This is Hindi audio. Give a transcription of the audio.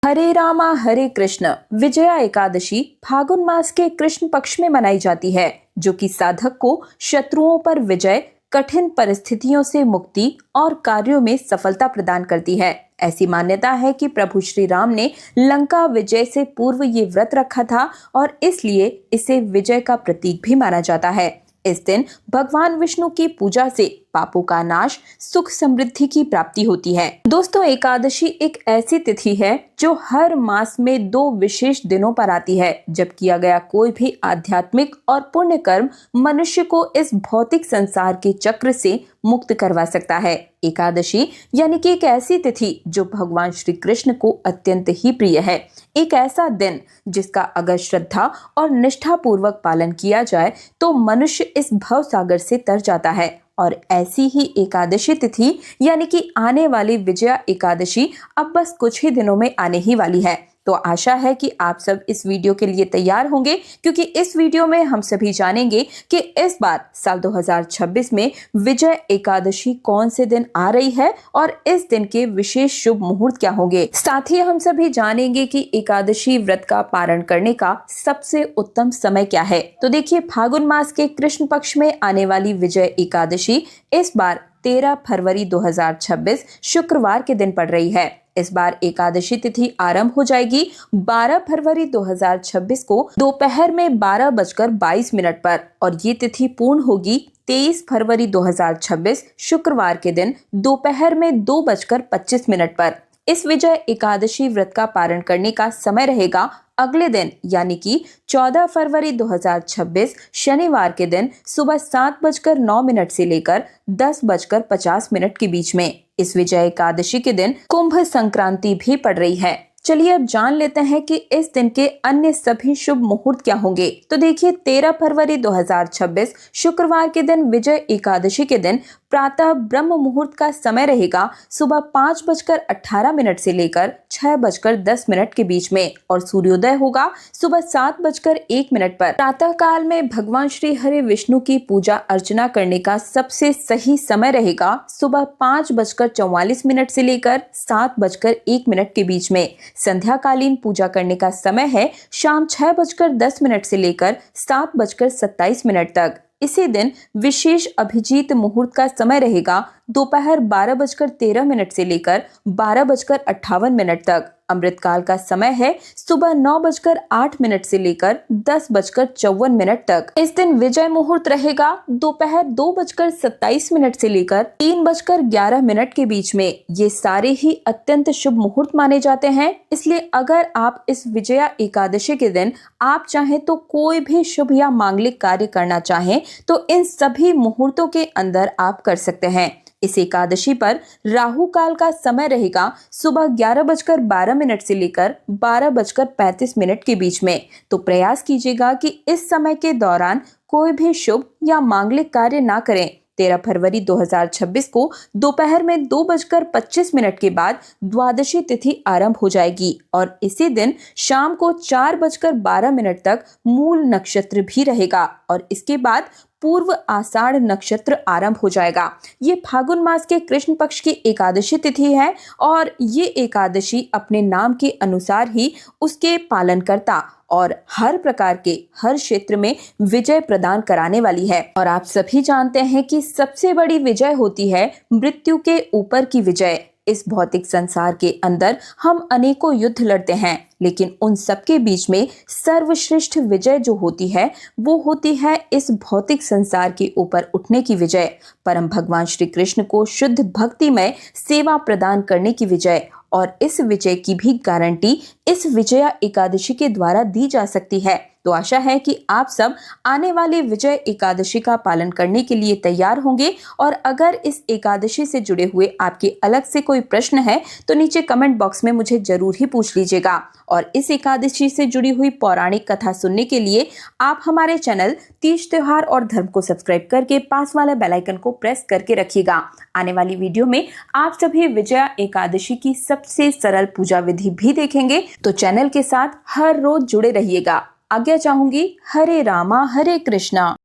हरे रामा हरे कृष्ण विजया एकादशी फागुन मास के कृष्ण पक्ष में मनाई जाती है, जो कि साधक को शत्रुओं पर विजय, कठिन परिस्थितियों से मुक्ति और कार्यों में सफलता प्रदान करती है। ऐसी मान्यता है कि प्रभु श्री राम ने लंका विजय से पूर्व ये व्रत रखा था और इसलिए इसे विजय का प्रतीक भी माना जाता है। इस दिन भगवान विष्णु की पूजा से पापों का नाश, सुख समृद्धि की प्राप्ति होती है। दोस्तों, एकादशी एक ऐसी तिथि है जो हर मास में 2 विशेष दिनों पर आती है, जब किया गया कोई भी आध्यात्मिक और पुण्य कर्म मनुष्य को इस भौतिक संसार के चक्र से मुक्त करवा सकता है। एकादशी यानी कि एक ऐसी तिथि जो भगवान श्री कृष्ण को अत्यंत ही प्रिय है। एक ऐसा दिन जिसका अगर श्रद्धा और निष्ठा पूर्वक पालन किया जाए तो मनुष्य इस भव सागर से तर जाता है। और ऐसी ही एकादशी तिथि यानी कि आने वाली विजया एकादशी अब बस कुछ ही दिनों में आने ही वाली है। तो आशा है कि आप सब इस वीडियो के लिए तैयार होंगे, क्योंकि इस वीडियो में हम सभी जानेंगे कि इस बार साल 2026 में विजय एकादशी कौन से दिन आ रही है और इस दिन के विशेष शुभ मुहूर्त क्या होंगे। साथ ही हम सभी जानेंगे कि एकादशी व्रत का पारण करने का सबसे उत्तम समय क्या है। तो देखिए, फागुन मास के कृष्ण पक्ष में आने वाली विजय एकादशी इस बार 13 फरवरी 2026 शुक्रवार के दिन पड़ रही है। इस बार एकादशी तिथि आरंभ हो जाएगी 12 फरवरी 2026 को दोपहर में 12:22 पर और ये तिथि पूर्ण होगी 23 फरवरी 2026 शुक्रवार के दिन दोपहर में 2:25 पर। इस विजय एकादशी व्रत का पारण करने का समय रहेगा अगले दिन यानी कि 14 फरवरी 2026 शनिवार के दिन सुबह 7:09 से लेकर 10:50 के बीच में। इस विजय एकादशी के दिन कुंभ संक्रांति भी पड़ रही है। चलिए अब जान लेते हैं कि इस दिन के अन्य सभी शुभ मुहूर्त क्या होंगे। तो देखिए, 13 फरवरी 2026 शुक्रवार के दिन विजय एकादशी के दिन प्रातः ब्रह्म मुहूर्त का समय रहेगा सुबह 5:18 से लेकर 6:10 के बीच में और सूर्योदय होगा सुबह 7:01 पर। प्रातः काल में भगवान श्री हरि विष्णु की पूजा अर्चना करने का सबसे सही समय रहेगा सुबह 5:44 से लेकर 7:01 के बीच में। संध्याकालीन पूजा करने का समय है शाम 6:10 से लेकर 7:27 तक। इसी दिन विशेष अभिजीत मुहूर्त का समय रहेगा दोपहर 12:13 से लेकर 12:58 तक। अमृतकाल का समय है सुबह 9:08 से लेकर 10:54 तक। इस दिन विजय मुहूर्त रहेगा दोपहर 2:27 से लेकर 3:11 के बीच में। ये सारे ही अत्यंत शुभ मुहूर्त माने जाते हैं, इसलिए अगर आप इस विजया एकादशी के दिन आप चाहें तो कोई भी शुभ या मांगलिक कार्य करना चाहें तो इन सभी मुहूर्तों के अंदर आप कर सकते हैं। इस एकादशी पर राहु काल का समय रहेगा सुबह 11:12 से लेकर 12:35 के बीच में। तो प्रयास कीजिएगा कि इस समय के दौरान कोई भी शुभ या मांगलिक कार्य ना करें। 13 फरवरी 2026 को दोपहर में 2:25 के बाद द्वादशी तिथि आरंभ हो जाएगी और इसी दिन शाम को 4:12 तक मूल नक्षत्र भी रहेगा और इसके बाद पूर्व आषाढ़ नक्षत्र आरंभ हो जाएगा। ये फागुन मास के कृष्ण पक्ष की एकादशी तिथि है और ये एकादशी अपने नाम के अनुसार ही उसके पालनकर्ता और हर प्रकार के हर क्षेत्र में विजय प्रदान कराने वाली है। और आप सभी जानते हैं कि सबसे बड़ी विजय होती है मृत्यु के ऊपर की विजय। इस भौतिक संसार के अंदर हम अनेकों युद्ध लड़ते हैं, लेकिन उन सबके बीच में सर्वश्रेष्ठ विजय जो होती है वो होती है इस भौतिक संसार के ऊपर उठने की विजय, परम भगवान श्री कृष्ण को शुद्ध भक्तिमय सेवा प्रदान करने की विजय। और इस विजय की भी गारंटी इस विजया एकादशी के द्वारा दी जा सकती है। तो आशा है कि आप सब आने वाली विजय एकादशी का पालन करने के लिए तैयार होंगे। और अगर इस एकादशी से जुड़े हुए आपके अलग से कोई प्रश्न है तो नीचे कमेंट बॉक्स में मुझे जरूर ही पूछ लीजिएगा। और इस एकादशी से जुड़ी हुई पौराणिक कथा सुनने के लिए आप हमारे चैनल तीज त्योहार और धर्म को सब्सक्राइब करके पास वाले बेल आइकन को प्रेस करके रखिएगा। आने वाली वीडियो में आप सभी विजया एकादशी की सबसे सरल पूजा विधि भी देखेंगे, तो चैनल के साथ हर रोज जुड़े रहिएगा। आज्ञा चाहूंगी। हरे रामा हरे कृष्णा।